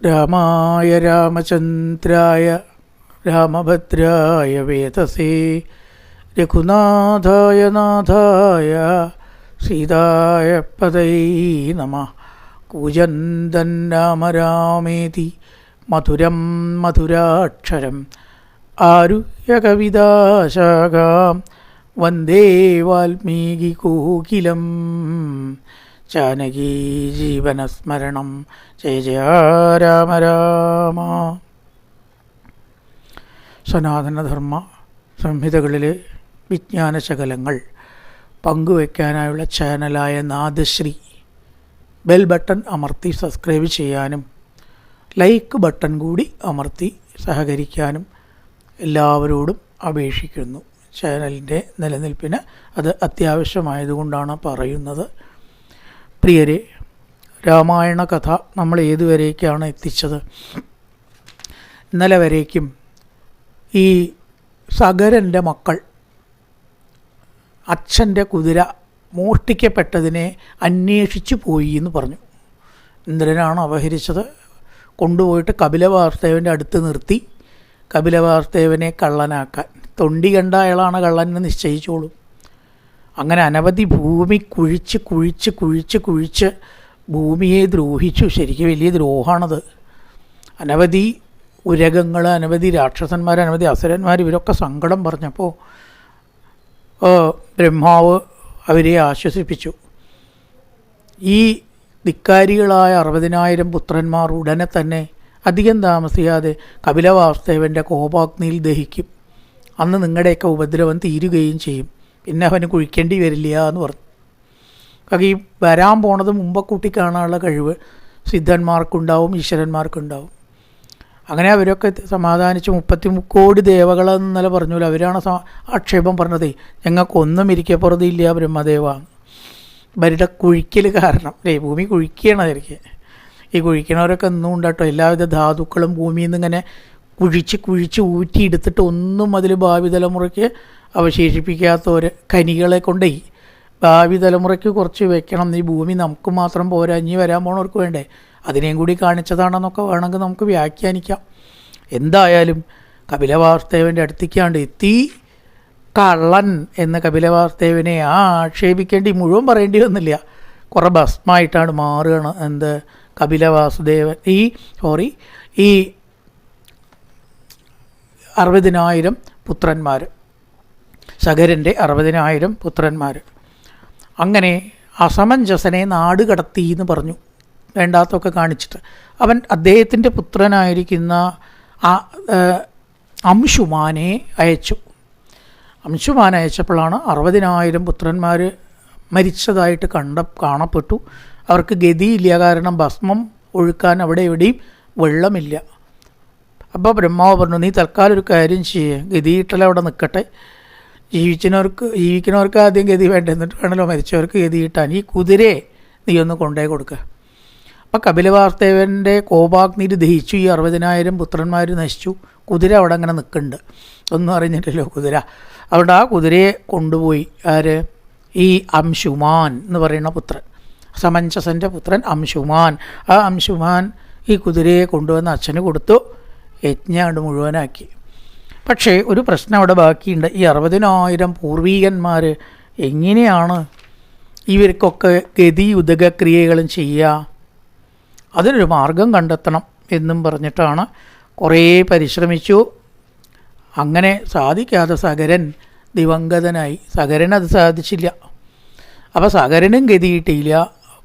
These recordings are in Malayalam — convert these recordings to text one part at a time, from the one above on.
രാമായ രാമചന്ദ്രായ രാമഭദ്രായ വേദസേ രഘുനാഥായ നാഥായ സീതായ പതയേ നമഃ. കൂജന്തൻ രാമ രാമേതി മധുരം മധുരാക്ഷരം ആരുഹ്യ കവിതാശാഖാം വന്ദേ വാൽമീകികോകിലം. ജാനകീ ജീവനസ്മരണം ജയ ജയ രാമ രാമ. സനാതനധർമ്മ സംഹിതകളിലെ വിജ്ഞാനശകലങ്ങൾ പങ്കുവയ്ക്കാനായുള്ള ചാനലായ നാദശ്രീ ബെൽ ബട്ടൺ അമർത്തി സബ്സ്ക്രൈബ് ചെയ്യാനും ലൈക്ക് ബട്ടൺ കൂടി അമർത്തി സഹകരിക്കാനും എല്ലാവരോടും അപേക്ഷിക്കുന്നു. ചാനലിൻ്റെ നിലനിൽപ്പിന് അത് അത്യാവശ്യമായതുകൊണ്ടാണ് പറയുന്നത്. പ്രിയരെ, രാമായണ കഥ നമ്മൾ ഏതുവരേക്കാണ് എത്തിച്ചത്? ഇന്നലെ വരേക്കും ഈ സഗരൻ്റെ മക്കൾ അച്ഛൻ്റെ കുതിര മോഷ്ടിക്കപ്പെട്ടതിനെ അന്വേഷിച്ചു പോയി എന്ന് പറഞ്ഞു. ഇന്ദ്രനാണ് അപഹരിച്ചത്. കൊണ്ടുപോയിട്ട് കപിലവാസുദേവൻ്റെ അടുത്ത് നിർത്തി കപിലവാസുദേവനെ കള്ളനാക്കാൻ. തൊണ്ടി കണ്ട അയാളാണ് കള്ളനെന്ന് നിശ്ചയിച്ചോളും. അങ്ങനെ അനവധി ഭൂമി കുഴിച്ച് കുഴിച്ച് കുഴിച്ച് കുഴിച്ച് ഭൂമിയെ ദ്രോഹിച്ചു. ശരിക്കും വലിയ ദ്രോഹമാണത്. അനവധി ഉരകങ്ങൾ, അനവധി രാക്ഷസന്മാർ, അനവധി അസുരന്മാർ ഇവരൊക്കെ സങ്കടം പറഞ്ഞപ്പോൾ ബ്രഹ്മാവ് അവരെ ആശ്വസിപ്പിച്ചു. ഈ ധിക്കാരികളായ 60,000 പുത്രന്മാർ ഉടനെ തന്നെ അധികം താമസിയാതെ കപിലവാസുദേവൻ്റെ കോപാഗ്നിയിൽ ദഹിക്കും. അന്ന് നിങ്ങളുടെയൊക്കെ ഉപദ്രവം തീരുകയും ചെയ്യും. പിന്നെ അവന് കുഴിക്കേണ്ടി വരില്ല എന്ന് പറഞ്ഞു. കാരണം ഈ വരാൻ പോണത് മുമ്പ് കൂട്ടി കാണാനുള്ള കഴിവ് സിദ്ധന്മാർക്കുണ്ടാവും, ഈശ്വരന്മാർക്കുണ്ടാവും. അങ്ങനെ അവരൊക്കെ സമാധാനിച്ച് 30 കോടി ദേവകളെന്ന് ഇന്നലെ പറഞ്ഞല്ലോ. അവരാണ് ആക്ഷേപം പറഞ്ഞത്, ഞങ്ങൾക്കൊന്നും ഇരിക്കപ്പുറതില്ല ബ്രഹ്മദേവ. ഇവരുടെ കുഴിക്കൽ കാരണം ഭൂമി കുഴിക്കുകയാണ് അവർക്ക്. ഈ കുഴിക്കണവരൊക്കെ ഒന്നും ഉണ്ടാട്ടോ എല്ലാവിധ ധാതുക്കളും ഭൂമിയിൽ നിന്ന് ഇങ്ങനെ കുഴിച്ച് കുഴിച്ച് ഊറ്റിയെടുത്തിട്ട് ഒന്നും അതിൽ ഭാവി തലമുറയ്ക്ക് അവശേഷിപ്പിക്കാത്തവർ ഖനികളെ കൊണ്ടേ ഭാവി തലമുറയ്ക്ക് കുറച്ച് വെക്കണം. ഈ ഭൂമി നമുക്ക് മാത്രം പോരാ, ഇനി വരാൻ പോണവർക്ക് വേണ്ടേ, അതിനെയും കൂടി കാണിച്ചതാണെന്നൊക്കെ വേണമെങ്കിൽ നമുക്ക് വ്യാഖ്യാനിക്കാം. എന്തായാലും കപിലവാസുദേവൻ്റെ അടുത്തേക്കാണ്ട് എത്തി. കള്ളൻ എന്ന് കപിലവാസുദേവനെ ആക്ഷേപിക്കേണ്ടി മുഴുവൻ പറയേണ്ടി വന്നില്ല. കുറേ ഭസ്മായിട്ടാണ് മാറുകയാണ് എന്ത് കപിലവാസുദേവൻ. ഈ 60,000 പുത്രന്മാർ, സഗരൻ്റെ 60,000 പുത്രന്മാർ. അങ്ങനെ അസമഞ്ജസനെ നാട് കടത്തി എന്ന് പറഞ്ഞു, വേണ്ടാത്തൊക്കെ കാണിച്ചിട്ട്. അവൻ അദ്ദേഹത്തിൻ്റെ പുത്രനായിരിക്കുന്ന അംശുമാനെ അയച്ചു. അംശുമാൻ അയച്ചപ്പോഴാണ് 60,000 പുത്രന്മാർ മരിച്ചതായിട്ട് കാണപ്പെട്ടു. അവർക്ക് ഗതിയില്ല, കാരണം ഭസ്മം ഒഴുക്കാൻ അവിടെ എവിടെയും വെള്ളമില്ല. അപ്പോൾ ബ്രഹ്മാവ് പറഞ്ഞു, നീ തൽക്കാലം ഒരു കാര്യം ചെയ്യുക, ഗതിയിട്ടലവിടെ നിൽക്കട്ടെ. ജീവിക്കുന്നവർക്ക് ആദ്യം ഗതി വേണ്ട, എന്നിട്ട് വേണമല്ലോ മരിച്ചവർക്ക് ഗതി കിട്ടാൻ. ഈ കുതിരയെ നീ ഒന്ന് കൊണ്ടുപോയി കൊടുക്കുക. അപ്പം കപിലവാസുദേവൻ്റെ കോപാഗ്നിയിൽ ദഹിച്ചു. ഈ 60,000 പുത്രന്മാർ നശിച്ചു. കുതിര അവിടെ അങ്ങനെ നിൽക്കുന്നുണ്ട്, ഒന്നും അറിഞ്ഞിട്ടില്ലോ കുതിര. അതുകൊണ്ട് ആ കുതിരയെ കൊണ്ടുപോയി ഈ അംശുമാൻ എന്ന് പറയുന്ന പുത്രൻ, സമഞ്ജസൻ്റെ പുത്രൻ അംശുമാൻ. ആ അംശുമാൻ ഈ കുതിരയെ കൊണ്ടുവന്ന് അച്ഛന് കൊടുത്തു. യജ്ഞം മുഴുവനാക്കി. പക്ഷേ ഒരു പ്രശ്നം അവിടെ ബാക്കിയുണ്ട്. ഈ 60,000 പൂർവീകന്മാർ എങ്ങനെയാണ് ഇവർക്കൊക്കെ ഗതി ഉദകക്രിയകളും ചെയ്യുക? അതിനൊരു മാർഗം കണ്ടെത്തണം എന്നും പറഞ്ഞിട്ടാണ് കുറേ പരിശ്രമിച്ചു. അങ്ങനെ സാധിക്കാതെ സഗരൻ ദിവംഗതനായി. സഗരനത് സാധിച്ചില്ല. അപ്പോൾ സഗരനും ഗതി കിട്ടിയില്ല,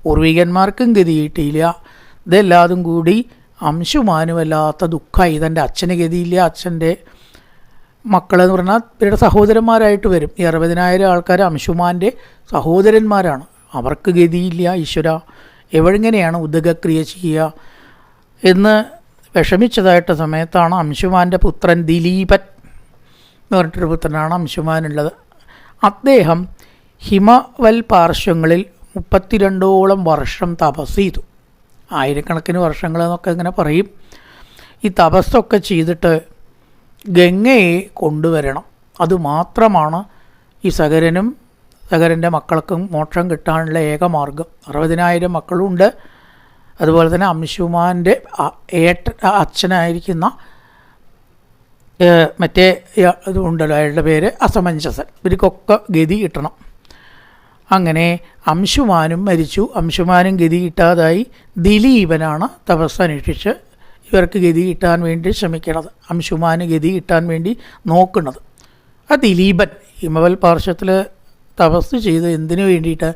പൂർവികന്മാർക്കും ഗതി കിട്ടിയില്ല. ഇതെല്ലാതും കൂടി അംശുമാനും വല്ലാത്ത ദുഃഖമായി. തൻ്റെ അച്ഛന് ഗതിയില്ല. അച്ഛൻ്റെ മക്കളെന്ന് പറഞ്ഞാൽ ഇവരുടെ സഹോദരന്മാരായിട്ട് വരും. ഈ 60,000 ആൾക്കാർ അംശുമാൻ്റെ സഹോദരന്മാരാണ്. അവർക്ക് ഗതിയില്ല. ഈശ്വര, എവിടെങ്ങനെയാണ് ഉദകക്രിയ ചെയ്യുക എന്ന് വിഷമിച്ചതായിട്ട് സമയത്താണ് അംശുമാൻ്റെ പുത്രൻ ദിലീപൻ എന്ന് പറഞ്ഞിട്ടൊരു പുത്രനാണ് അംശുമാനുള്ളത്. അദ്ദേഹം ഹിമവൽ പാർശ്വങ്ങളിൽ 32ഓളം വർഷം തപസ് ചെയ്തു. ആയിരക്കണക്കിന് വർഷങ്ങളെന്നൊക്കെ ഇങ്ങനെ പറയും. ഈ തപസ്സൊക്കെ ചെയ്തിട്ട് ഗംഗയെ കൊണ്ടുവരണം. അതുമാത്രമാണ് ഈ സഗരനും സഗരൻ്റെ മക്കൾക്കും മോക്ഷം കിട്ടാനുള്ള ഏക മാർഗം. 60,000 മക്കളുണ്ട്. അതുപോലെ തന്നെ അംശുമാൻ്റെ അച്ഛനായിരിക്കുന്ന മറ്റേ ഇതുണ്ടല്ലോ, അയാളുടെ പേര് അസമഞ്ജസൻ. ഇവർക്കൊക്കെ ഗതി കിട്ടണം. അങ്ങനെ അംശുമാനും മരിച്ചു. അംശുമാനും ഗതി കിട്ടാതായി. ദിലീപനാണ് തപസ്സനുഷ്ഠിച്ച് ഇവർക്ക് ഗതി കിട്ടാൻ വേണ്ടി ശ്രമിക്കുന്നത്, അംശുമാന് ഗതി കിട്ടാൻ വേണ്ടി നോക്കുന്നത്. ആ ദിലീപൻ ഹിമവൽ പാർശ്വത്തിൽ തപസ് ചെയ്ത് എന്തിനു വേണ്ടിയിട്ട്?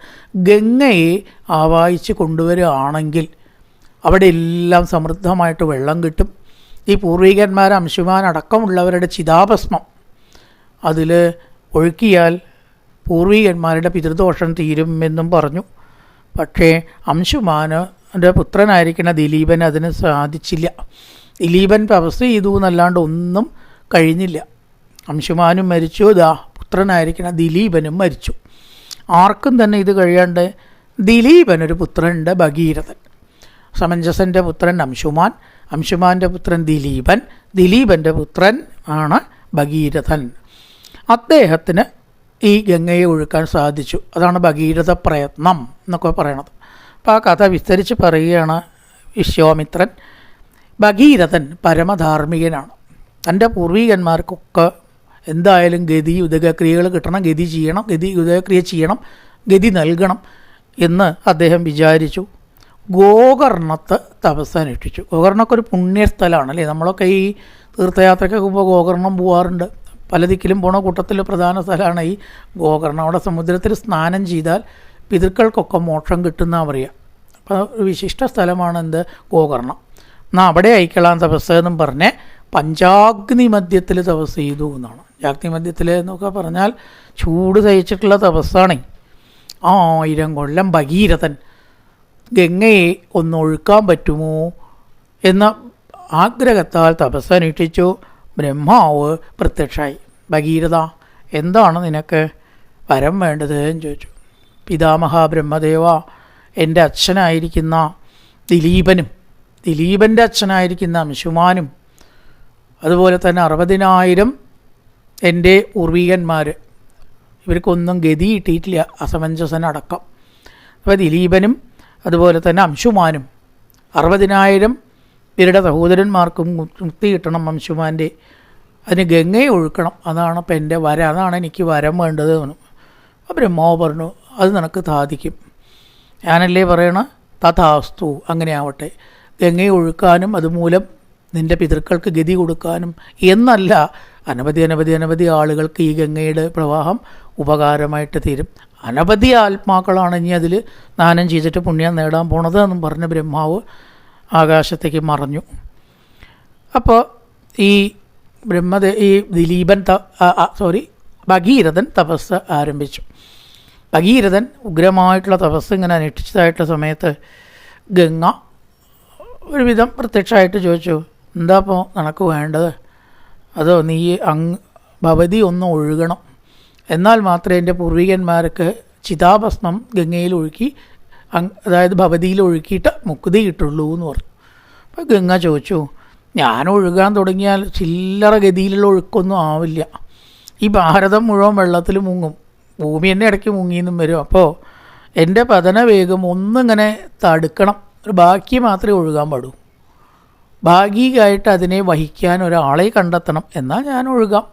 ഗംഗയെ ആവാഹിച്ച് കൊണ്ടുവരികയാണെങ്കിൽ അവിടെ എല്ലാം സമൃദ്ധമായിട്ട് വെള്ളം കിട്ടും. ഈ പൂർവികന്മാർ അംശുമാൻ അടക്കമുള്ളവരുടെ ചിതാഭസ്മം അതിൽ ഒഴുക്കിയാൽ പൂർവികന്മാരുടെ പിതൃദോഷം തീരും എന്നും പറഞ്ഞു. പക്ഷേ അംശുമാൻ്റെ പുത്രനായിരിക്കുന്ന ദിലീപൻ അതിന് സാധിച്ചില്ല. ദിലീപൻ തപസ് ചെയ്തു എന്നല്ലാണ്ട് ഒന്നും കഴിഞ്ഞില്ല. അംശുമാനും മരിച്ചു, പുത്രനായിരിക്കുന്ന ദിലീപനും മരിച്ചു. ആർക്കും തന്നെ ഇത് കഴിയാണ്ട് ദിലീപനൊരു പുത്രനുണ്ട്, ഭഗീരഥൻ. സമഞ്ജസൻ്റെ പുത്രൻ അംശുമാൻ, അംശുമാൻ്റെ പുത്രൻ ദിലീപൻ, ദിലീപൻ്റെ പുത്രൻ ആണ് ഭഗീരഥൻ. അദ്ദേഹത്തിന് ഈ ഗംഗയെ ഒഴുക്കാൻ സാധിച്ചു. അതാണ് ഭഗീരഥ പ്രയത്നം എന്നൊക്കെ പറയണത്. അപ്പോൾ ആ കഥ വിസ്തരിച്ച് പറയുകയാണ് വിശ്വാമിത്രൻ. ഭഗീരഥൻ പരമധാർമ്മികനാണ്. തൻ്റെ പൂർവികന്മാർക്കൊക്കെ എന്തായാലും ഗതി ഉദകക്രിയകൾ കിട്ടണം, ഗതി ചെയ്യണം, ഉദകക്രിയ ചെയ്യണം, ഗതി നൽകണം എന്ന് അദ്ദേഹം വിചാരിച്ചു. ഗോകർണത്ത് തപസ്സനുഷ്ഠിച്ചു. ഗോകർണമൊക്കെ ഒരു പുണ്യസ്ഥലമാണ് അല്ലേ? നമ്മളൊക്കെ ഈ തീർത്ഥയാത്രയ്ക്കൊക്കെ പോകുമ്പോൾ ഗോകർണം പോകാറുണ്ട്. പല ദിക്കിലും പോണ കൂട്ടത്തിൽ പ്രധാന സ്ഥലമാണ് ഈ ഗോകർണം. അവിടെ സമുദ്രത്തിൽ സ്നാനം ചെയ്താൽ പിതൃക്കൾക്കൊക്കെ മോക്ഷം കിട്ടുന്ന പറയുക. അപ്പോൾ ഒരു വിശിഷ്ട സ്ഥലമാണ് എന്ത്? ഗോകർണം. എന്നാൽ അവിടെ അയക്കളാൻ തപസ് എന്നും പറഞ്ഞ് പഞ്ചാഗ്നി മധ്യത്തിൽ തപസ് ചെയ്തു എന്നാണ്. പഞ്ചാഗ്നി മധ്യത്തിൽ എന്നൊക്കെ പറഞ്ഞാൽ ചൂട് സഹിച്ചിട്ടുള്ള തപസ്സാണ്. 1000 കൊല്ലം ഭഗീരഥൻ ഗംഗയെ ഒന്നൊഴുക്കാൻ പറ്റുമോ എന്ന ആഗ്രഹത്താൽ തപസ്സനുഷ്ഠിച്ചു. ബ്രഹ്മാവ് പ്രത്യക്ഷമായി. ഭഗീരഥ, എന്താണ് നിനക്ക് വരം വേണ്ടത് എന്ന് ചോദിച്ചു. പിതാമഹ ബ്രഹ്മദേവ, എൻ്റെ അച്ഛനായിരിക്കുന്ന ദിലീപനും ദിലീപൻ്റെ അച്ഛനായിരിക്കുന്ന അംശുമാനും അതുപോലെ തന്നെ 60,000 എൻ്റെ പൂർവികന്മാർ, ഇവർക്കൊന്നും ഗതി കിട്ടിയിട്ടില്ല, അസമഞ്ജസനടക്കം. അപ്പോൾ ദിലീപനും അതുപോലെ തന്നെ അംശുമാനും 60,000 ഇവരുടെ സഹോദരന്മാർക്കും മുക്തി കിട്ടണം. അംശുമാൻ്റെ അതിന് ഗംഗയെ ഒഴുക്കണം. അതാണ് ഇപ്പം എൻ്റെ വരം, അതാണ് എനിക്ക് വരം വേണ്ടത് എന്ന്. അപ്പോൾ ബ്രഹ്മാവ് പറഞ്ഞു, അത് നിനക്ക് സാധിക്കും. ഞാനല്ലേ പറയണ തഥാസ്തു, അങ്ങനെ ആവട്ടെ. ഗംഗയെ ഒഴുക്കാനും അതുമൂലം നിൻ്റെ പിതൃക്കൾക്ക് ഗതി കൊടുക്കാനും എന്നല്ല, അനവധി ആളുകൾക്ക് ഈ ഗംഗയുടെ പ്രവാഹം ഉപകാരമായിട്ട് തീരും. അനവധി ആത്മാക്കളാണ് ഇനി അതിൽ സ്നാനം ചെയ്തിട്ട് പുണ്യം നേടാൻ പോണത് എന്നും പറഞ്ഞ് ബ്രഹ്മാവ് ആകാശത്തേക്ക് മറഞ്ഞു. അപ്പോൾ ഈ ദിലീപൻ ഭഗീരഥൻ തപസ് ആരംഭിച്ചു. ഭഗീരഥൻ ഉഗ്രമായിട്ടുള്ള തപസ് ഇങ്ങനെ അനുഷ്ഠിച്ചതായിട്ടുള്ള സമയത്ത് ഗംഗ ഒരുവിധം പ്രത്യക്ഷമായിട്ട് ചോദിച്ചു, എന്താ ഇപ്പോൾ നിനക്ക് വേണ്ടത്? അതോ നീ ഭവതി ഒന്ന് ഒഴുകണം, എന്നാൽ മാത്രമേ എൻ്റെ പൂർവികന്മാർക്ക് ചിതാഭസ്മം ഗംഗയിൽ ഒഴുക്കി, അതായത് ഭവതിയിൽ ഒഴുക്കിയിട്ട് മുക്തി കിട്ടുള്ളൂ എന്ന് പറഞ്ഞു. അപ്പോൾ ഗംഗ ചോദിച്ചു, ഞാൻ ഒഴുകാൻ തുടങ്ങിയാൽ ചില്ലറ ഗതിയിലുള്ള ഒഴുക്കൊന്നും ആവില്ല. ഈ ഭാരതം മുഴുവൻ വെള്ളത്തിൽ മുങ്ങും, ഭൂമി തന്നെ ഇടയ്ക്ക് മുങ്ങിയെന്നും വരും. അപ്പോൾ എൻ്റെ പതന വേഗം ഒന്നിങ്ങനെ തടുക്കണം, ഒരു ബാക്കി മാത്രമേ ഒഴുകാൻ പാടൂ. ഭാഗികമായിട്ട് അതിനെ വഹിക്കാൻ ഒരാളെ കണ്ടെത്തണം, എന്നാൽ ഞാൻ ഒഴുകാം,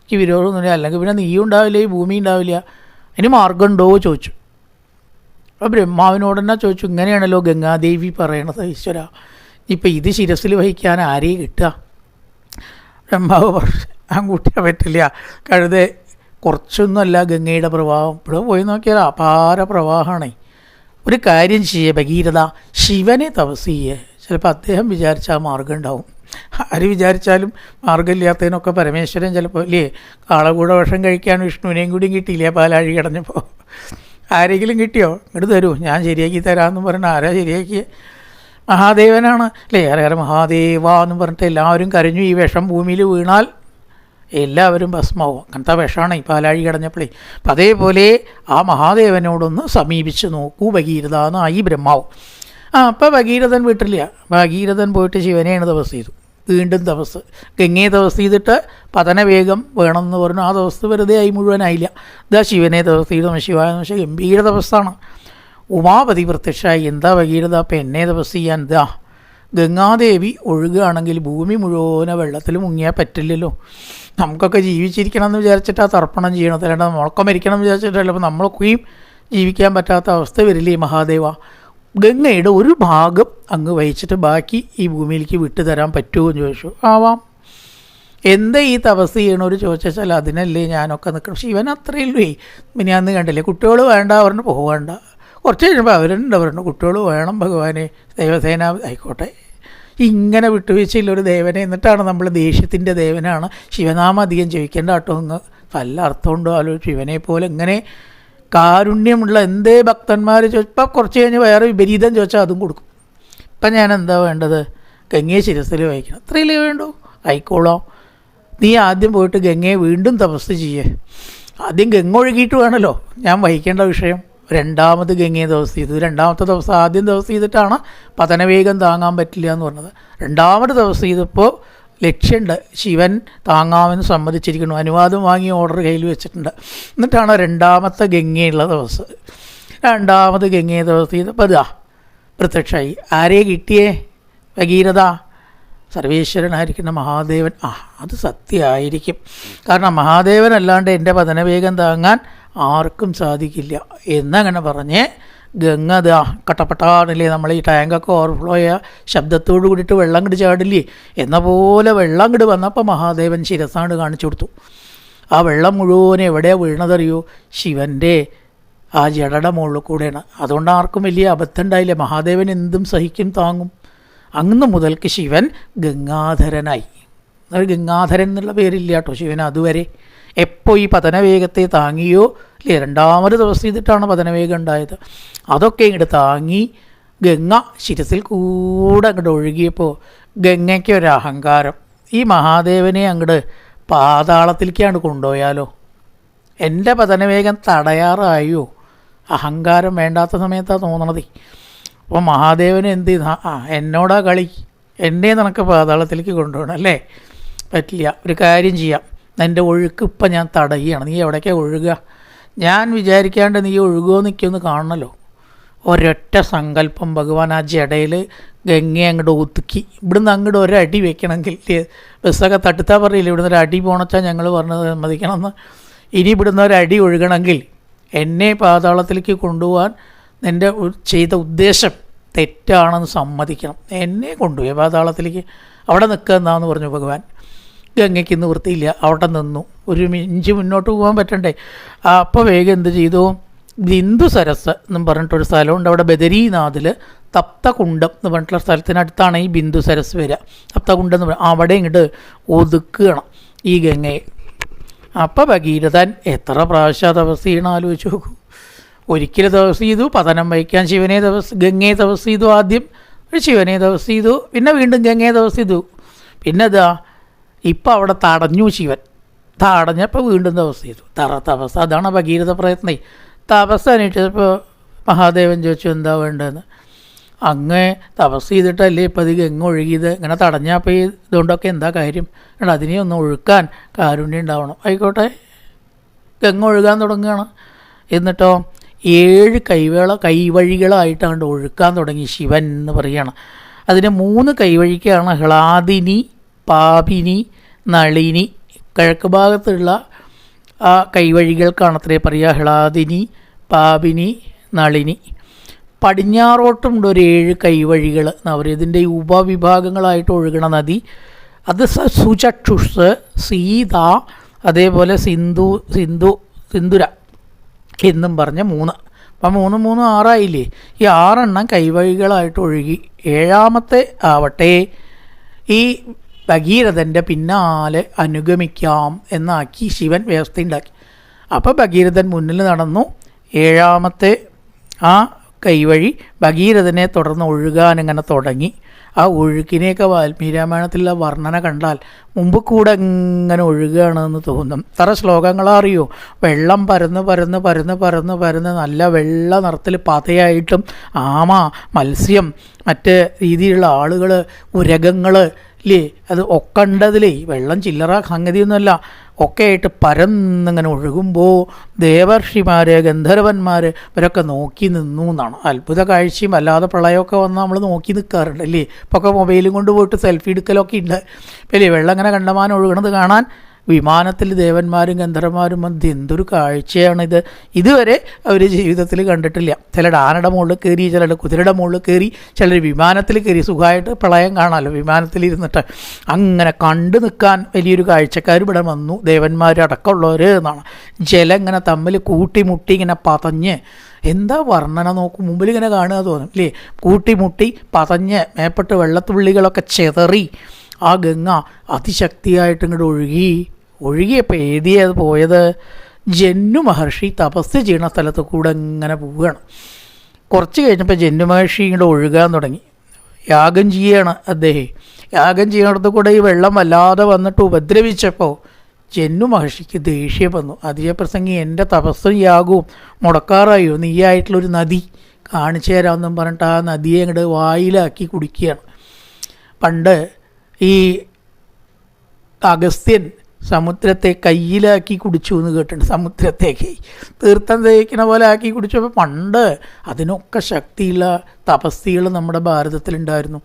എനിക്ക് വിരോധമൊന്നുമില്ല. അല്ലെങ്കിൽ പിന്നെ നീയും ഉണ്ടാവില്ല, ഈ ഭൂമി ഉണ്ടാവില്ല. ഇനി മാർഗമുണ്ടോ ചോദിച്ചു. അപ്പോൾ ബ്രഹ്മാവിനോട് തന്നെ ചോദിച്ചു, ഇങ്ങനെയാണല്ലോ ഗംഗാദേവി പറയണത്, ഈശ്വര, ഇപ്പം ഇത് ശിരസിൽ വഹിക്കാൻ ആരെയും കിട്ടുക? ബ്രഹ്മാവ് പറഞ്ഞു, ഞാൻ കൂട്ടിയാൽ പറ്റില്ല, കഴുതെ കുറച്ചൊന്നുമല്ല ഗംഗയുടെ പ്രവാഹം. ഇവിടെ പോയി നോക്കിയാൽ അപാര പ്രവാഹമാണ്. ഒരു കാര്യം ചെയ്യേ ഭഗീരഥ, ശിവനെ തപസ് ചെയ്യേ, ചിലപ്പോൾ അദ്ദേഹം വിചാരിച്ചാൽ മാർഗം ഉണ്ടാവും. ആര് വിചാരിച്ചാലും മാർഗമില്ലാത്തതിനൊക്കെ പരമേശ്വരൻ ചിലപ്പോൾ ഇല്ലേ, കാളകൂട വിഷം കഴിക്കാൻ വിഷ്ണുവിനെയും കൂടിയും കിട്ടിയില്ലേ പാലാഴി കിടഞ്ഞപ്പോൾ? ആരെങ്കിലും കിട്ടിയോ? ഇങ്ങോട്ട് തരൂ, ഞാൻ ശരിയാക്കി തരാമെന്ന് പറഞ്ഞാൽ ആരാ ശരിയാക്കിയേ? മഹാദേവനാണ് അല്ലേ? ഏറെ മഹാദേവ എന്ന് പറഞ്ഞിട്ട് എല്ലാവരും കരഞ്ഞു. ഈ വിഷം ഭൂമിയിൽ വീണാൽ എല്ലാവരും ഭസ്മാവും. അങ്ങനത്തെ വിഷമാണ് ഈ പാലാഴി കിടഞ്ഞപ്പോഴേ. അപ്പം അതേപോലെ ആ മഹാദേവനോടൊന്ന് സമീപിച്ച് നോക്കൂ ഭഗീരഥ എന്നായി ബ്രഹ്മാവ്. അപ്പോൾ ഭഗീരഥൻ വീട്ടില്ല. ഭഗീരഥൻ പോയിട്ട് ശിവനെയാണ് തപസ് ചെയ്തു. വീണ്ടും തപസ്, ഗംഗയെ തപസ് ചെയ്തിട്ട് പതനവേഗം വേണമെന്ന് പറഞ്ഞു. ആ തപസ് വെറുതെ ആയി മുഴുവനായില്ല. ഇതാ ശിവനെ തപസ് ചെയ്തു. ശിവായ ഗംഭീര തപസ്സാണ്. ഉമാപതി പ്രത്യക്ഷമായി. എന്താ ഭഗീരഥ അപ്പം എന്നെ തപസ് ചെയ്യാൻ? ഇതാ ഗംഗാദേവി ഒഴുകുകയാണെങ്കിൽ ഭൂമി മുഴുവനെ വെള്ളത്തിൽ മുങ്ങിയാൽ പറ്റില്ലല്ലോ. നമുക്കൊക്കെ ജീവിച്ചിരിക്കണം എന്ന് വിചാരിച്ചിട്ട് ആ തർപ്പണം ചെയ്യണം, അല്ലാണ്ട് നമ്മളൊക്കെ മരിക്കണം എന്ന് വിചാരിച്ചിട്ടല്ല. അപ്പോൾ നമ്മളൊക്കെയും ജീവിക്കാൻ പറ്റാത്ത അവസ്ഥ വരില്ലേ മഹാദേവ? ഗംഗയുടെ ഒരു ഭാഗം അങ്ങ് വഹിച്ചിട്ട് ബാക്കി ഈ ഭൂമിയിലേക്ക് വിട്ടു തരാൻ പറ്റുമോ എന്ന് ചോദിച്ചു. ആവാം. എന്താ ഈ തപസ് ചെയ്യണവർ ചോദിച്ചാൽ അതിനല്ലേ ഞാനൊക്കെ നിൽക്കണം. ശിവൻ അത്രയല്ലേ. പിന്നെ അന്ന് കണ്ടില്ലേ, കുട്ടികൾ വേണ്ട പറഞ്ഞ് പോകണ്ട. കുറച്ച് കഴിയുമ്പോൾ അവരുണ്ട് കുട്ടികൾ വേണം ഭഗവാനെ, ദേവസേന ആയിക്കോട്ടെ. ഇങ്ങനെ വിട്ടുവീഴ്ചയില്ലൊരു ദേവനെ, എന്നിട്ടാണ് നമ്മൾ ദേഷ്യത്തിൻ്റെ ദേവനാണ് ശിവനാമം അധികം ചോദിക്കേണ്ട കേട്ടോ. അങ്ങ് നല്ല അർത്ഥമുണ്ടോ ആലോചിച്ചു. ശിവനെ പോലെ ഇങ്ങനെ കാരുണ്യമുള്ള എന്തേ ഭക്തന്മാർ ചോദിച്ചാൽ കുറച്ച് കഴിഞ്ഞ് വേറെ വിപരീതം ചോദിച്ചാൽ അതും കൊടുക്കും. ഇപ്പം ഞാൻ എന്താ വേണ്ടത്? ഗംഗയെ ശിരസിൽ വഹിക്കണം. അത്രയിലേ വേണ്ടൂ. ആയിക്കോളാം. നീ ആദ്യം പോയിട്ട് ഗംഗയെ വീണ്ടും തപസ് ചെയ്യേ. ആദ്യം ഗംഗ ഒഴുകിയിട്ട് വേണമല്ലോ ഞാൻ വഹിക്കേണ്ട വിഷയം. രണ്ടാമത് ഗംഗയെ തപസ് ചെയ്തു. രണ്ടാമത്തെ ദിവസം ആദ്യം തപസ് ചെയ്തിട്ടാണ് പതനവേഗം താങ്ങാൻ പറ്റില്ല എന്ന് പറഞ്ഞത്. രണ്ടാമത് തപസ് ചെയ്തപ്പോൾ ലക്ഷ്യമുണ്ട്. ശിവൻ താങ്ങാമെന്ന് സമ്മതിച്ചിരിക്കുന്നു. അനുവാദം വാങ്ങി ഓർഡർ കയ്യിൽ വെച്ചിട്ടുണ്ട്. എന്നിട്ടാണ് രണ്ടാമത്തെ ഗംഗയുള്ള ദിവസം. രണ്ടാമത് ഗംഗയെ തപസ് ചെയ്തപ്പോൾ അതാ പ്രത്യക്ഷമായി. ആരെ കിട്ടിയേ? ഭഗീരഥ. സർവേശ്വരനായിരിക്കുന്ന മഹാദേവൻ. അത് സത്യമായിരിക്കും. കാരണം മഹാദേവനല്ലാണ്ട് എൻ്റെ പതനവേഗം താങ്ങാൻ ആർക്കും സാധിക്കില്ല എന്നങ്ങനെ പറഞ്ഞ് ഗംഗ ദാ കട്ടപ്പെട്ടാണില്ലേ, നമ്മൾ ഈ ടാങ്കൊക്കെ ഓവർഫ്ലോ ചെയ്യുക ശബ്ദത്തോട് കൂടിയിട്ട് വെള്ളം കിട്ട് ചാടില്ലേ, എന്ന പോലെ വെള്ളം കിട്ട് വന്നപ്പോൾ മഹാദേവൻ ശിരസാണ്ട് കാണിച്ചു കൊടുത്തു. ആ വെള്ളം മുഴുവൻ എവിടെയാണ് വീണതറിയോ? ശിവൻ്റെ ആ ജടയുടെ മുകളിൽ കൂടെയാണ്. അതുകൊണ്ട് ആർക്കും വലിയ അബദ്ധം ഉണ്ടായില്ല. മഹാദേവൻ എന്തും സഹിക്കും, താങ്ങും. അന്ന് മുതൽക്ക് ശിവൻ ഗംഗാധരനായി. ഗംഗാധരൻ എന്നുള്ള പേരില്ല കേട്ടോ ശിവൻ അതുവരെ. എപ്പോൾ ഈ പതനവേഗത്തെ താങ്ങിയോ അല്ലേ, രണ്ടാമത് തപസ് ചെയ്തിട്ടാണ് പതനവേഗം ഉണ്ടായത്. അതൊക്കെ ഇങ്ങോട്ട് താങ്ങി ഗംഗ ശിരസിൽ കൂടെ അങ്ങോട്ട് ഒഴുകിയപ്പോൾ ഗംഗയ്ക്ക് ഒരു അഹങ്കാരം. ഈ മഹാദേവനെ അങ്ങോട്ട് പാതാളത്തിലേക്കാണ് കൊണ്ടുപോയാലോ, എൻ്റെ പതനവേഗം തടയാറായോ? അഹങ്കാരം വേണ്ടാത്ത സമയത്താണ് തോന്നണത്. അപ്പോൾ മഹാദേവന് എന്ത് ചെയ്താ, എന്നോടാ കളി, എന്നെ നിനക്ക് പാതാളത്തിലേക്ക് കൊണ്ടുപോകണം അല്ലേ? പറ്റില്ല. ഒരു കാര്യം ചെയ്യാം, എൻ്റെ ഒഴുക്ക് ഇപ്പം ഞാൻ തടയുകയാണ്. നീ എവിടേക്കാണ് ഒഴുകുക? ഞാൻ വിചാരിക്കാണ്ട് നീ ഒഴുകുമോ നിൽക്കുമെന്ന് കാണണമല്ലോ. ഒരൊറ്റ സങ്കല്പം ഭഗവാൻ ആ ജടയിൽ ഗംഗയെ അങ്ങോട്ട് ഒതുക്കി. ഇവിടുന്ന് അങ്ങോട്ട് ഒരടി വെക്കണമെങ്കിൽ ബസ്സൊക്കെ തട്ടുത്താ പറയില്ല, ഇവിടുന്ന് ഒരു അടി പോണച്ചാൽ ഞങ്ങൾ പറഞ്ഞത് സമ്മതിക്കണമെന്ന്. ഇനി ഇവിടുന്ന് ഒരടി ഒഴുകണമെങ്കിൽ എന്നെ പാതാളത്തിലേക്ക് കൊണ്ടുപോകാൻ നിൻ്റെ ചെയ്ത ഉദ്ദേശം തെറ്റാണെന്ന് സമ്മതിക്കണം. എന്നെ കൊണ്ടുപോയി പാതാളത്തിലേക്ക്. അവിടെ നിൽക്കുക എന്നാന്ന് പറഞ്ഞു ഭഗവാൻ. ഗംഗയ്ക്ക് നിവൃത്തിയില്ല, അവിടെ നിന്നു. ഒരു ഇഞ്ച് മുന്നോട്ട് പോകാൻ പറ്റണ്ടേ? അപ്പോൾ വേഗം എന്ത് ചെയ്തു? ബിന്ദു സരസ് എന്നും പറഞ്ഞിട്ടൊരു സ്ഥലമുണ്ട്. അവിടെ ബദരീനാഥിൽ തപ്തകുണ്ടം എന്ന് പറഞ്ഞിട്ടുള്ള സ്ഥലത്തിനടുത്താണ് ഈ ബിന്ദു സരസ് വരിക. തപ്തകുണ്ടം എന്ന് പറയുക, അവിടെ ഇങ്ങോട്ട് ഒതുക്കണം ഈ ഗംഗയെ. അപ്പോൾ ഭഗീരഥൻ എത്ര പ്രാവശ്യം തപസ് ചെയ്യണം ആലോചിച്ച് നോക്കൂ. ഒരിക്കലും തപസ് ചെയ്തു, പതനം വഹിക്കാൻ ഗംഗയെ തപസ് ചെയ്തു. ആദ്യം ശിവനെ തപസ് ചെയ്തു, പിന്നെ വീണ്ടും ഗംഗയെ തപസ് ചെയ്തു. പിന്നെ ഇതാ ഇപ്പം അവിടെ തടഞ്ഞു ശിവൻ. തടഞ്ഞപ്പോൾ വീണ്ടും തപസ് ചെയ്തു. തപസ് അതാണ് ഭഗീരഥ പ്രയത്നം. തപസ് അന്വേഷിച്ചപ്പോൾ മഹാദേവൻ ചോദിച്ചു എന്താ വേണ്ടതെന്ന്. അങ്ങ് തപസ് ചെയ്തിട്ടല്ലേ ഇപ്പം അത് ഗംഗ ഒഴുകിയത്, ഇങ്ങനെ തടഞ്ഞപ്പോൾ ഈ ഇതുകൊണ്ടൊക്കെ എന്താ കാര്യം? അതിനെ ഒന്ന് ഒഴുക്കാൻ കാരുണ്യം ഉണ്ടാവണം. ആയിക്കോട്ടെ, ഗംഗ ഒഴുകാൻ തുടങ്ങുകയാണ്. എന്നിട്ടോ 7 കൈവഴികളായിട്ടാണ് ഒഴുക്കാൻ തുടങ്ങി ശിവൻ എന്ന് പറയുകയാണ്. അതിന് 3 കൈവഴിക്കാണ് ഹ്ലാദിനി, പാപിനി, നളിനി. കിഴക്ക് ഭാഗത്തുള്ള ആ കൈവഴികൾക്കാണ് അത്രേ പറയുക, ഹ്ലാദിനി, പാപിനി, നളിനി. പടിഞ്ഞാറോട്ടുമുണ്ട് ഒരു 7 കൈവഴികൾ എന്ന് പറയും. ഇതിൻ്റെ ഉപവിഭാഗങ്ങളായിട്ട് ഒഴുകണ നദി അത് സുചക്ഷുഷ്, സീത, അതേപോലെ സിന്ധുര എന്നും പറഞ്ഞ 3. അപ്പം 3 3 6 ഈ 6 എണ്ണം കൈവഴികളായിട്ട് ഒഴുകി. 7ാമത്തെ ആവട്ടെ ഈ ഭഗീരഥൻ്റെ പിന്നാലെ അനുഗമിക്കാം എന്നാക്കി ശിവൻ വ്യവസ്ഥയുണ്ടാക്കി. അപ്പോൾ ഭഗീരഥൻ മുന്നിൽ നടന്നു. 7ാമത്തെ ആ കൈവഴി ഭഗീരഥനെ തുടർന്ന് ഒഴുകാൻ ഇങ്ങനെ തുടങ്ങി. ആ ഒഴുക്കിനെയൊക്കെ വാൽമീകി രാമായണത്തിലുള്ള വർണ്ണന കണ്ടാൽ മുമ്പ് കൂടെ ഇങ്ങനെ ഒഴുകുകയാണെന്ന് തോന്നും. ഇത്ര ശ്ലോകങ്ങളറിയോ? വെള്ളം പരന്ന് പരന്ന് പരന്ന് പരന്ന് പരന്ന് നല്ല വെള്ള നിറത്തിൽ പതയായിട്ടും ആമ, മത്സ്യം, മറ്റ് രീതിയിലുള്ള ആളുകൾ, ഉരകങ്ങൾ ഇല്ലേ, അത് ഒക്കെ ഉണ്ടതിലേ. വെള്ളം ചില്ലറ സംഗതിയൊന്നുമല്ല. ഒക്കെ ആയിട്ട് പരന്നിങ്ങനെ ഒഴുകുമ്പോൾ ദേവർഷിമാർ, ഗന്ധർവന്മാർ ഇവരൊക്കെ നോക്കി നിന്നു എന്നാണ്. അത്ഭുത കാഴ്ചയും അല്ലാതെ പ്രളയമൊക്കെ വന്നാൽ നമ്മൾ നോക്കി നിൽക്കാറുണ്ട് അല്ലേ. ഇപ്പോൾ ഒക്കെ മൊബൈലും കൊണ്ട് പോയിട്ട് സെൽഫി എടുക്കലൊക്കെ ഉണ്ട് അല്ലേ. വെള്ളം ഇങ്ങനെ കണ്ടമാനം ഒഴുകണത് കാണാൻ വിമാനത്തിൽ ദേവന്മാരും ഗന്ധർവന്മാരും വന്ന് എന്തൊരു കാഴ്ചയാണിത്. ഇതുവരെ അവർ ജീവിതത്തിൽ കണ്ടിട്ടില്ല. ചിലർ ആനയുടെ മുകളിൽ കയറി, ചിലർ കുതിരയുടെ മുകളിൽ കയറി, ചിലർ വിമാനത്തിൽ കയറി. സുഖമായിട്ട് പ്രളയം കാണാമല്ലോ വിമാനത്തിലിരുന്നിട്ട്. അങ്ങനെ കണ്ടു നിൽക്കാൻ വലിയൊരു കാഴ്ചക്കാർ ഇവിടെ വന്നു, ദേവന്മാരടക്കമുള്ളവർ എന്നാണ്. ജലം ഇങ്ങനെ തമ്മിൽ കൂട്ടിമുട്ടി ഇങ്ങനെ പതഞ്ഞ്, എന്താ വർണ്ണന നോക്കും, മുമ്പിൽ ഇങ്ങനെ കാണുക തോന്നും അല്ലേ. കൂട്ടിമുട്ടി പതഞ്ഞ് മേപ്പെട്ട് വെള്ളത്തുള്ളികളൊക്കെ ചെതറി ആ ഗംഗ അതിശക്തിയായിട്ട് ഇങ്ങോട്ട് ഒഴുകിയപ്പോൾ ഏതിയത് പോയത്, ജന്നു മഹർഷി തപസ് ചെയ്യുന്ന സ്ഥലത്ത് കൂടെ ഇങ്ങനെ പോവുകയാണ്. കുറച്ച് കഴിഞ്ഞപ്പോൾ ജന്നു മഹർഷി ഇങ്ങോട്ട് ഒഴുകാൻ തുടങ്ങി. യാഗം ചെയ്യുകയാണ് അദ്ദേഹം. യാഗം ചെയ്യുന്നിടത്ത് കൂടെ ഈ വെള്ളം വല്ലാതെ വന്നിട്ട് ഉപദ്രവിച്ചപ്പോൾ ജന്നു മഹർഷിക്ക് ദേഷ്യം വന്നു. അതിജയപ്രസംഗി, എൻ്റെ തപസ്സും യാഗവും മുടക്കാറായോ, നീയായിട്ടുള്ളൊരു നദി കാണിച്ചു തരാമെന്നും പറഞ്ഞിട്ട് ആ നദിയെ അങ്ങോട്ട് വായിലാക്കി കുടിക്കുകയാണ്. പണ്ട് ഈ അഗസ്ത്യൻ സമുദ്രത്തെ കയ്യിലാക്കി കുടിച്ചു എന്ന് കേട്ടിട്ടുണ്ട്. സമുദ്രത്തേക്ക് തീർത്ഥം തേക്കുന്ന പോലെ ആക്കി കുടിച്ചപ്പോൾ പണ്ട് അതിനൊക്കെ ശക്തിയുള്ള തപസ്തികൾ നമ്മുടെ ഭാരതത്തിലുണ്ടായിരുന്നു.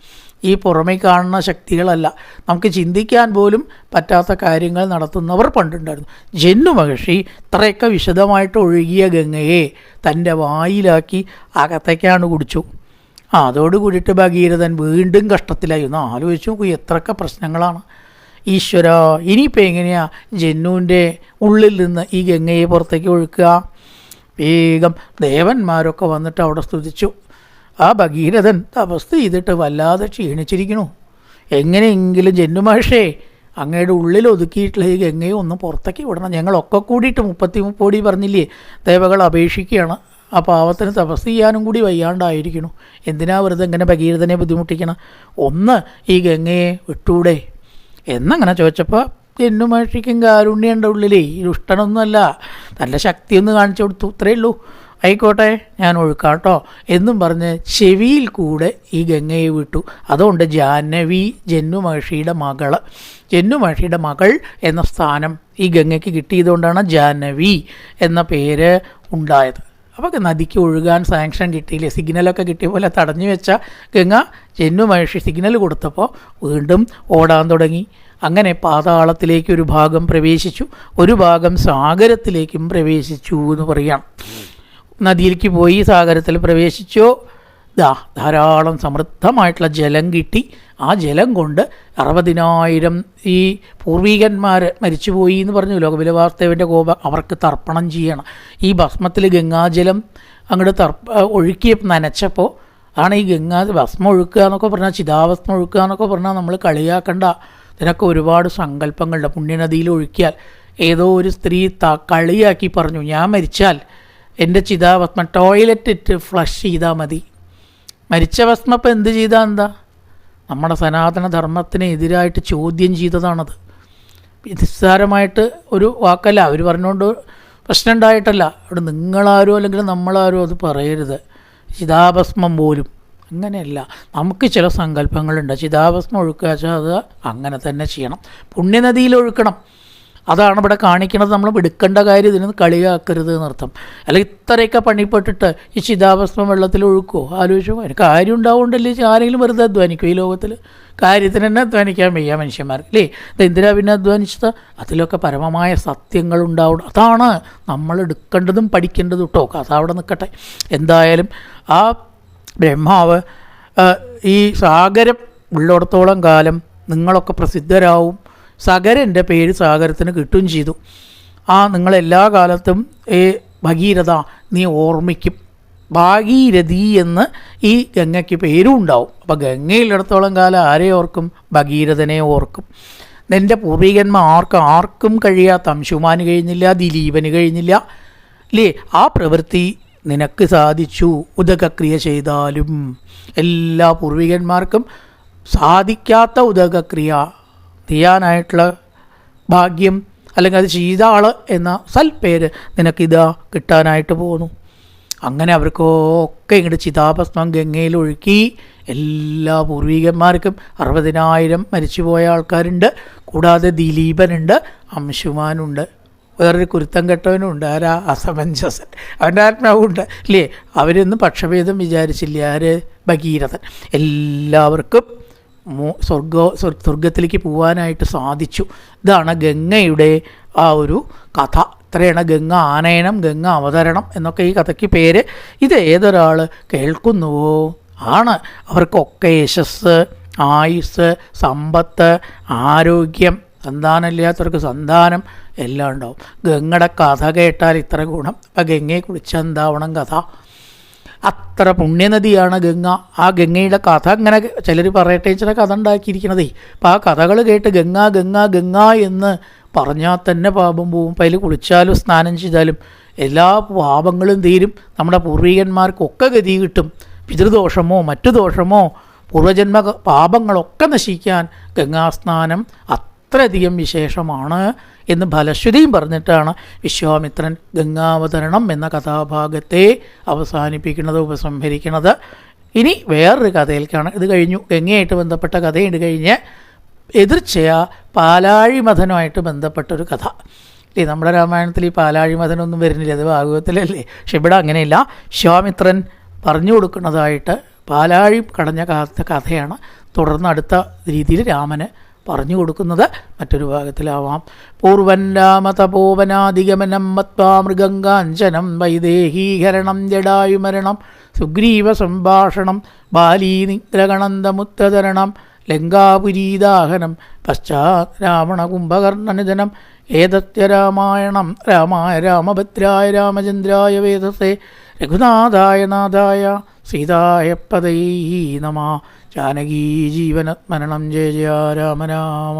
ഈ പുറമേ കാണുന്ന ശക്തികളല്ല, നമുക്ക് ചിന്തിക്കാൻ പോലും പറ്റാത്ത കാര്യങ്ങൾ നടത്തുന്നവർ പണ്ടുണ്ടായിരുന്നു. ജന്നു മഹർഷി ഇത്രയൊക്കെ വിശദമായിട്ട് ഒഴുകിയ ഗംഗയെ തൻ്റെ വായിലാക്കി അകത്തേക്കാണ് കുടിച്ചു. അതോട് കൂടിയിട്ട് ഭഗീരഥൻ വീണ്ടും കഷ്ടത്തിലായി. ഒന്ന് ആലോചിച്ച് നോക്കൂ, എത്രയൊക്കെ പ്രശ്നങ്ങളാണ് ഈശ്വര. ഇനിയിപ്പോൾ എങ്ങനെയാണ് ജന്നുവിൻ്റെ ഉള്ളിൽ നിന്ന് ഈ ഗംഗയെ പുറത്തേക്ക് ഒഴുക്കുക? വേഗം ദേവന്മാരൊക്കെ വന്നിട്ട് അവിടെ സ്തുതിച്ചു. ആ ഭഗീരഥൻ തപസ് ചെയ്തിട്ട് വല്ലാതെ ക്ഷീണിച്ചിരിക്കണു. എങ്ങനെയെങ്കിലും ജന്നു മഹർഷേ, അങ്ങയുടെ ഉള്ളിൽ ഒതുക്കിയിട്ടുള്ള ഈ ഗംഗയെ ഒന്ന് പുറത്തേക്ക് വിടണം. ഞങ്ങളൊക്കെ കൂടിയിട്ട് 30 കോടി പറഞ്ഞില്ലേ ദേവകൾ അപേക്ഷിക്കുകയാണ്. ആ പാവത്തിന് തപസ് ചെയ്യാനും കൂടി വയ്യാണ്ടായിരിക്കണു. എന്തിനാ വെറുതെ ഇങ്ങനെ ഭഗീരഥനെ ബുദ്ധിമുട്ടിക്കണം? ഒന്ന് ഈ ഗംഗയെ വിട്ടൂടെ എന്നങ്ങനെ ചോദിച്ചപ്പോൾ ജന്നു മഹർഷിക്കും കാരുണ്യൻ്റെ ഉള്ളിലേ ദുഷ്ടനൊന്നുമല്ല, നല്ല ശക്തിയൊന്ന് കാണിച്ചു കൊടുത്തു. ഇത്രയേ ഉള്ളൂ. ആയിക്കോട്ടെ, ഞാൻ ഒഴുക്കാട്ടോ എന്നും പറഞ്ഞ് ചെവിയിൽ കൂടെ ഈ ഗംഗയെ വിട്ടു. അതുകൊണ്ട് ജാഹ്നവി ജന്നു മഹർഷിയുടെ മകൾ എന്ന സ്ഥാനം ഈ ഗംഗയ്ക്ക് കിട്ടിയതുകൊണ്ടാണ് ജാഹ്നവി എന്ന പേര് ഉണ്ടായത്. അപ്പോൾ നദിക്ക് ഒഴുകാൻ സാങ്ഷൻ കിട്ടിയില്ലേ, സിഗ്നലൊക്കെ കിട്ടിയ പോലെ തടഞ്ഞു വെച്ച ഗംഗ ജന്നു മഹർഷി സിഗ്നൽ കൊടുത്തപ്പോൾ വീണ്ടും ഓടാൻ തുടങ്ങി. അങ്ങനെ പാതാളത്തിലേക്ക് ഒരു ഭാഗം പ്രവേശിച്ചു, ഒരു ഭാഗം സാഗരത്തിലേക്കും പ്രവേശിച്ചു എന്ന് പറയാം. നദിയിലേക്ക് പോയി സാഗരത്തിൽ പ്രവേശിച്ചോ, ധാരാളം സമൃദ്ധമായിട്ടുള്ള ജലം കിട്ടി. ആ ജലം കൊണ്ട് 60,000 ഈ പൂർവികന്മാർ മരിച്ചുപോയി എന്ന് പറഞ്ഞു കപിലവാസുദേവൻ്റെ കോപം, അവർക്ക് തർപ്പണം ചെയ്യണം. ഈ ഭസ്മത്തിൽ ഗംഗാജലം അങ്ങോട്ട് ഒഴുക്കി നനച്ചപ്പോൾ ആണ് ഈ ഭസ്മം ഒഴുക്കുക എന്നൊക്കെ പറഞ്ഞാൽ, ചിതാഭസ്മം ഒഴുക്കുക എന്നൊക്കെ പറഞ്ഞാൽ നമ്മൾ കളിയാക്കണ്ട. ഇതിനൊക്കെ ഒരുപാട് സങ്കല്പങ്ങളുണ്ട്. പുണ്യനദിയിൽ ഒഴുക്കിയാൽ ഏതോ ഒരു സ്ത്രീ കളിയാക്കി പറഞ്ഞു, ഞാൻ മരിച്ചാൽ എൻ്റെ ചിതാഭസ്മം ടോയ്ലറ്റ് ഇട്ട് ഫ്ലഷ് ചെയ്താൽ മതി. മരിച്ച ഭസ്മം ഇപ്പം എന്ത് ചെയ്താൽ എന്താ? നമ്മുടെ സനാതന ധർമ്മത്തിന് എതിരായിട്ട് ചോദ്യം ചെയ്തതാണത്. നിസ്സാരമായിട്ട് ഒരു വാക്കല്ല, അവർ പറഞ്ഞുകൊണ്ട് പ്രശ്നം ഉണ്ടായിട്ടല്ല. അവിടെ നിങ്ങളാരോ അല്ലെങ്കിൽ നമ്മളാരോ അത് പറയരുത്. ചിതാഭസ്മം പോലും അങ്ങനെയല്ല. നമുക്ക് ചില സങ്കല്പങ്ങളുണ്ട്. ചിതാഭസ്മം ഒഴുക്കുക വെച്ചാൽ അത് അങ്ങനെ തന്നെ ചെയ്യണം, പുണ്യനദിയിൽ ഒഴുക്കണം. അതാണ് ഇവിടെ കാണിക്കുന്നത്. നമ്മൾ എടുക്കേണ്ട കാര്യം ഇതിനൊന്ന് കളിയാക്കരുത് എന്നർത്ഥം. അല്ലെങ്കിൽ ഇത്രയൊക്കെ പണിപ്പെട്ടിട്ട് ഈ ചിതാഭസ്മം വെള്ളത്തിൽ ഒഴുക്കുമോ? ആലോചിച്ചോ. അതിന് കാര്യം ഉണ്ടാവുകൊണ്ടല്ലേ ആരെങ്കിലും വെറുതെ അധ്വാനിക്കും ഈ ലോകത്തിൽ? കാര്യത്തിന് തന്നെ അധ്വാനിക്കാൻ വയ്യ മനുഷ്യന്മാർക്ക് അല്ലേ? ഇത് എന്തിനാ പിന്നെ അധ്വാനിച്ചത്? അതിലൊക്കെ പരമമായ സത്യങ്ങളുണ്ടാവണം. അതാണ് നമ്മൾ എടുക്കേണ്ടതും പഠിക്കേണ്ടതും കേട്ടോ. കഥ അവിടെ നിൽക്കട്ടെ. എന്തായാലും ആ ബ്രഹ്മാവ് ഈ സാഗരം ഉള്ളിടത്തോളം കാലം നിങ്ങളൊക്കെ പ്രസിദ്ധരാവും. സഗരൻ്റെ പേര് സാഗരത്തിന് കിട്ടുകയും ചെയ്തു. നിങ്ങളെല്ലാ കാലത്തും ഭഗീരഥ നീ ഓർമ്മിക്കും. ഭാഗീരഥി എന്ന് ഈ ഗംഗയ്ക്ക് പേരും ഉണ്ടാവും. അപ്പോൾ ഗംഗയിലിടത്തോളം കാലം ആരെ ഓർക്കും? ഭഗീരഥനെ ഓർക്കും. നിൻ്റെ പൂർവികന്മാർ ആർക്കും കഴിയാത്ത, അംശുമാന് കഴിഞ്ഞില്ല, ദിലീപന് കഴിഞ്ഞില്ല അല്ലേ? ആ പ്രവൃത്തി നിനക്ക് സാധിച്ചു. ഉദകക്രിയ ചെയ്താലും എല്ലാ പൂർവികന്മാർക്കും സാധിക്കാത്ത ഉദകക്രിയ ചെയ്യാനായിട്ടുള്ള ഭാഗ്യം, അല്ലെങ്കിൽ അത് ചെയ്ത ആൾ എന്ന സൽപ്പേര് നിനക്കിതാ കിട്ടാനായിട്ട് പോകുന്നു. അങ്ങനെ അവർക്കൊക്കെ ഇങ്ങോട്ട് ചിതാഭസ്മം ഗംഗയിൽ ഒഴുക്കി. എല്ലാ പൂർവികന്മാർക്കും 60,000 മരിച്ചുപോയ ആൾക്കാരുണ്ട്. കൂടാതെ ദിലീപനുണ്ട്, അംശുമാനുണ്ട്, വേറൊരു കുരുത്തം കെട്ടവനുണ്ട്. ആരാ? അസമഞ്ജസൻ. അവൻ്റെ ആത്മാവുണ്ട് അല്ലേ? അവരൊന്നും പക്ഷഭേദം വിചാരിച്ചില്ല. ആര്? ഭഗീരഥൻ. എല്ലാവർക്കും സ്വർഗത്തിലേക്ക് പോകാനായിട്ട് സാധിച്ചു. ഇതാണ് ഗംഗയുടെ ആ ഒരു കഥ. ഇത്രയാണ് ഗംഗ ആനയനം, ഗംഗ അവതരണം എന്നൊക്കെ ഈ കഥയ്ക്ക് പേര്. ഇത് ഏതൊരാൾ കേൾക്കുന്നുവോ ആണ് അവർക്കൊക്കെ യശസ്, ആയുസ്, സമ്പത്ത്, ആരോഗ്യം, സന്താനമില്ലാത്തവർക്ക് സന്താനം എല്ലാം ഉണ്ടാവും. ഗംഗയുടെ കഥ കേട്ടാൽ ഇത്ര ഗുണം. അപ്പം ഗംഗയെ കുറിച്ച് എന്താവണം കഥ? അത്ര പുണ്യനദിയാണ് ഗംഗ. ആ ഗംഗയുടെ കഥ ഇങ്ങനെ ചിലർ പറയട്ടെ ചില കഥ ഉണ്ടാക്കിയിരിക്കണതേ. അപ്പോൾ ആ കഥകൾ കേട്ട് ഗംഗ ഗംഗ ഗംഗ എന്ന് പറഞ്ഞാൽ തന്നെ പാപം പോവും. അപ്പം അതിൽ കുളിച്ചാലും സ്നാനം ചെയ്താലും എല്ലാ പാപങ്ങളും തീരും. നമ്മുടെ പൂർവികന്മാർക്കൊക്കെ ഗതി കിട്ടും. പിതൃദോഷമോ മറ്റു ദോഷമോ പൂർവജന്മ പാപങ്ങളൊക്കെ നശിക്കാൻ ഗംഗാസ്നാനം അത്രയധികം വിശേഷമാണ് എന്ന് ഫലശ്രുതിയും പറഞ്ഞിട്ടാണ് വിശ്വാമിത്രൻ ഗംഗാവതരണം എന്ന കഥാഭാഗത്തെ അവസാനിപ്പിക്കുന്നത്, ഉപസംഹരിക്കുന്നത്. ഇനി വേറൊരു കഥയിലേക്കാണ്. ഇത് കഴിഞ്ഞു, ഗംഗയായിട്ട് ബന്ധപ്പെട്ട കഥയുണ്ട്. കഴിഞ്ഞ് എതിർച്ചയാ പാലാഴിമഥനുമായിട്ട് ബന്ധപ്പെട്ടൊരു കഥ. ഇല്ലേ, നമ്മുടെ രാമായണത്തിൽ ഈ പാലാഴിമഥനൊന്നും വരുന്നില്ല, അത് ഭാഗവതത്തിലല്ലേ. പക്ഷെ ഇവിടെ അങ്ങനെയില്ല. വിശ്വാമിത്രൻ പറഞ്ഞു കൊടുക്കുന്നതായിട്ട് പാലാഴി കടഞ്ഞ കഥയാണ് തുടർന്ന് അടുത്ത രീതിയിൽ രാമന് പറഞ്ഞു കൊടുക്കുന്നത്. മറ്റൊരു ഭാഗത്തിലാവാം. പൂർവൻ രാമതപോവനാധിഗമനം മത്വാ മൃഗങ്കാഞ്ചനം വൈദേഹീകരണം ജടായുമരണം സുഗ്രീവ സംഭാഷണം ബാലീ നിഗ്രഗണന്തമുത്തരണം ലങ്കാപുരീദാഹനം പശ്ചാത് രാവണ കുംഭകർണനിധനം ഏതത്യ രാമായണം രാമായ രാമഭദ്രായ രാമചന്ദ്രായ വേദസേ രഘുനാഥായ നാഥായ സീതായ പദൈ നമഃ. ജാനകീ ജീവനസ്മരണം ജയ ജയ രാമ രാമ.